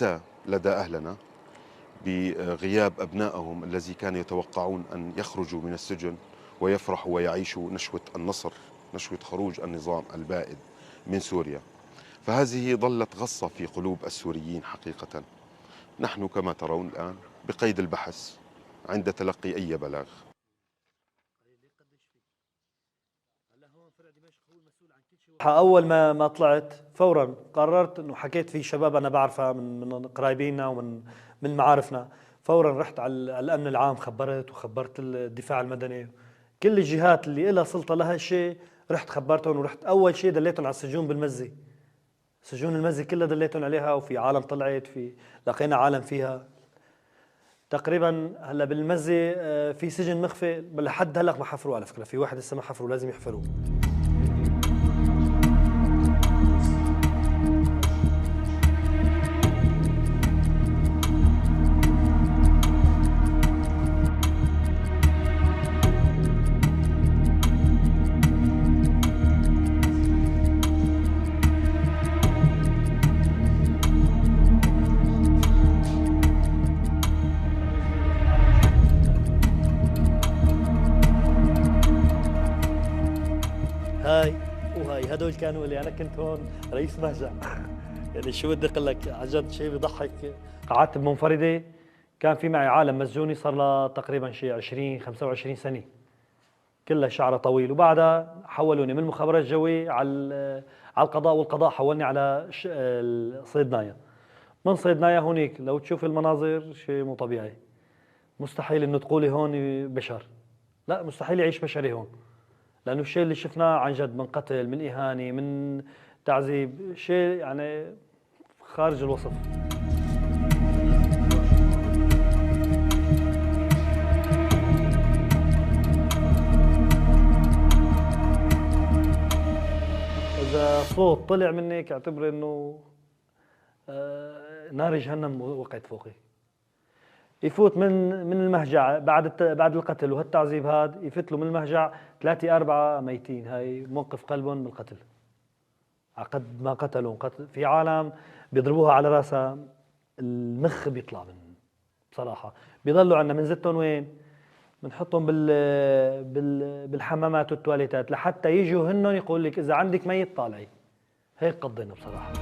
مأساة لدى أهلنا بغياب أبنائهم الذي كانوا يتوقعون أن يخرجوا من السجن ويفرحوا ويعيشوا نشوة النصر، نشوة خروج النظام البائد من سوريا. فهذه ظلت غصة في قلوب السوريين حقيقة. نحن كما ترون الآن بقيد البحث عند تلقي أي بلاغ. اول ما طلعت فورا قررت انه حكيت في شباب انا بعرفها من قرايبينا ومن معارفنا. فورا رحت على الامن العام، وخبرت الدفاع المدني، كل الجهات اللي لها سلطه لها شيء رحت خبرتهم. ورحت اول شيء دليتهم على السجون بالمزه، سجون المزه كلها دليتهم عليها، وفي عالم طلعت، لقينا عالم فيها تقريبا. هلا بالمزه في سجن مخفي لحد هلا ما حفروه، على فكره في واحد لسه ما حفروه، لازم يحفروه. هاي وهاي هدول كانوا اللي انا كنت هون رئيس مهجع. يعني شو بدي اقول لك، عن جد شيء بيضحك. قعدت بمنفردة، كان في معي عالم مسجوني صار لها تقريبا شيء 20 25 سنة، كلها شعره طويل. وبعدها حولوني من المخابرات الجوية على القضاء، والقضاء حولني على صيدنايا. من صيدنايا هونيك لو تشوف المناظر شيء مو طبيعي. مستحيل انه تقولي هون بشر، لا مستحيل يعيش بشري هون، لأنه الشيء اللي شفناه عن جد من قتل، من إهانة، من تعذيب، شيء يعني خارج الوصف. إذا صوت طلع منك اعتبر إنه نار جهنم وقعت فوقي. يفوت من المهجع بعد القتل وهالتعذيب هذا، يفوت له من المهجع 3 4 ميتين، هاي موقف قلبهم بالقتل. عقد ما قتلوا في عالم بيضربوها على راسها المخ بيطلع من، بصراحة بيضلوا عندنا بنزتهم وين؟ بنحطهم بالحمامات والتواليتات لحتى يجوا هنن يقول لك إذا عندك ميت طالعي. هيك قضينا بصراحة.